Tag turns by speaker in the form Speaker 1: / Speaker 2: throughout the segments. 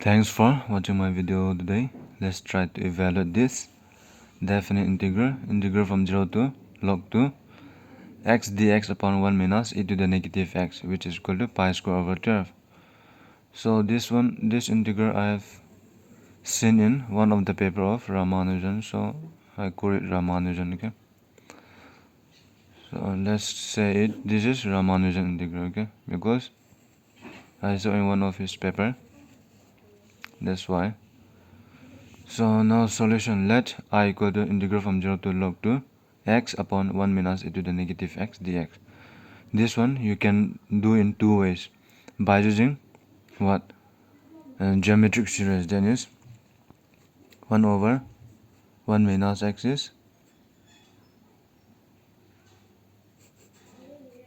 Speaker 1: Thanks for watching my video today. Let's try to evaluate this definite integral from 0 to log 2 x dx upon 1 minus e to the negative x, which is equal to pi square over 12. So this integral I have seen in one of the paper of Ramanujan, so I call it Ramanujan. Okay, so let's say this is Ramanujan integral, okay, because I saw in one of his paper, that's why. So now solution, let I equal to integral from 0 to log 2 x upon 1 minus e to the negative x dx. This one you can do in two ways, by using what geometric series. Then is 1 over 1 minus x is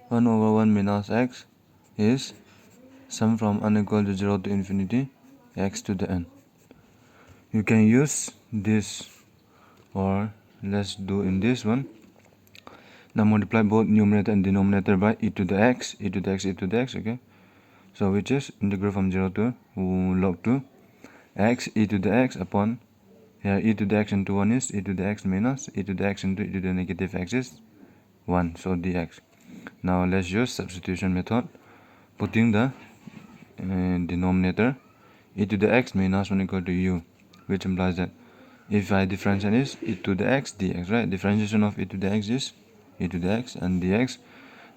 Speaker 1: 1 over 1 minus x is sum from unequal to 0 to infinity x to the n. You can use this, or let's do in this one. Now multiply both numerator and denominator by e to the x, e to the x, e to the x, okay? So which is integral from 0 to log 2 x e to the x upon, here e to the x into 1 is e to the x minus e to the x into e to the negative x is 1, so dx. Now let's use substitution method, putting the denominator e to the x minus 1 equal to u, which implies that if I differentiate is e to the x dx, right? Differentiation of e to the x is e to the x, and dx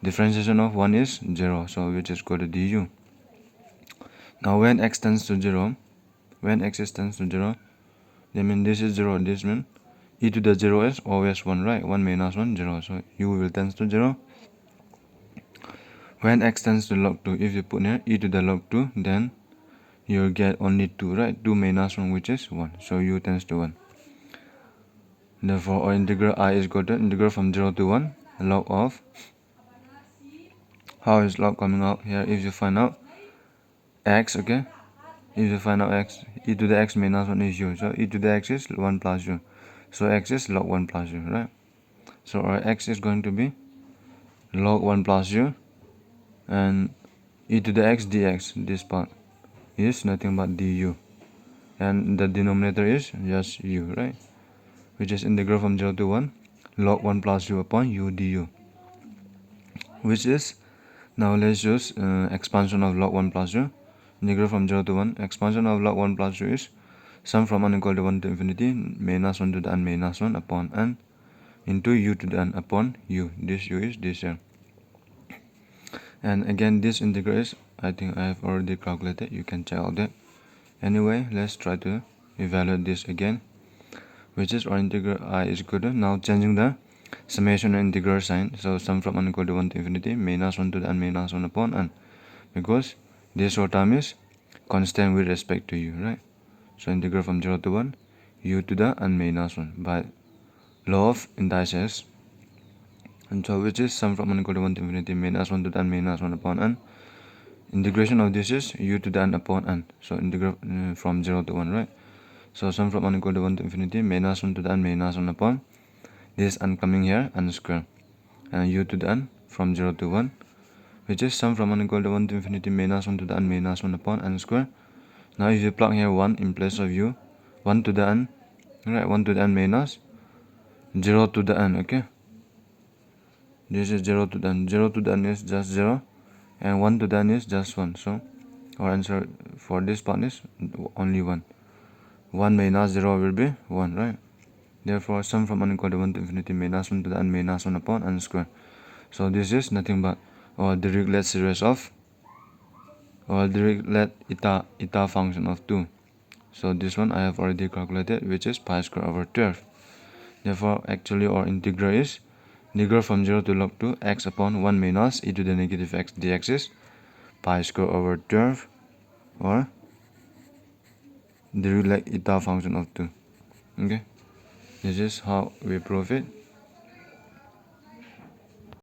Speaker 1: differentiation of 1 is 0, so which is equal to du. Now when x tends to 0, when x tends to 0, that means this is 0, this means e to the 0 is always 1, right? 1 minus 1, 0, so u will tends to 0. When x tends to log 2, if you put here e to the log 2, then you will get only 2, right? 2 minus 1, which is 1, so u tends to 1. Therefore our integral I is equal to integral from 0 to 1 log of, how is log coming out here? If you find out x, okay, if you find out x, e to the x minus 1 is u, so e to the x is 1 plus u, so x is log 1 plus u, right? So our x is going to be log 1 plus u, and e to the x dx, this part is nothing but du, and the denominator is just u, right? Which is integral from 0 to 1 log 1 plus u upon u du, which is, now let's use expansion of log 1 plus u. Integral from 0 to 1, expansion of log 1 plus u is sum from unequal to 1 to infinity minus 1 to the n minus 1 upon n into u to the n upon u. This u is this here. And again, this integral is, I think I have already calculated, you can check out that. Anyway, let's try to evaluate this again, which is our integral I is equal to, now changing the summation and integral sign, so sum from unequal to 1 to infinity minus 1 to the n minus 1 upon n, because this short term is constant with respect to u, right? So integral from 0 to 1 u to the n minus 1 by law of indices, and so which is sum from unequal to 1 to infinity minus 1 to the n minus 1 upon n. Integration of this is u to the n upon n, so integral from 0 to 1, right? So sum from unequal to 1 to infinity minus 1 to the n minus 1 upon this n coming here, n square, and u to the n from 0 to 1, which is sum from unequal to 1 to infinity minus 1 to the n minus 1 upon n square. Now if you plug here 1 in place of u, 1 to the n, right? 1 to the n minus 0 to the n, okay? This is 0 to the n. 0 to the n is just 0, and 1 to the n is just 1. So our answer for this part is only 1. 1 minus 0 will be 1, right? Therefore sum from unequal to 1 to infinity minus 1 to the n minus 1 upon n square. So this is nothing but our Dirichlet series of, or Dirichlet eta function of 2. So this one I have already calculated, which is pi square over 12. Therefore actually our integral is integral from 0 to log 2 x upon 1 minus e to the negative x dx is pi square over 12, or Dirichlet eta function of 2. Okay, this is how we prove it.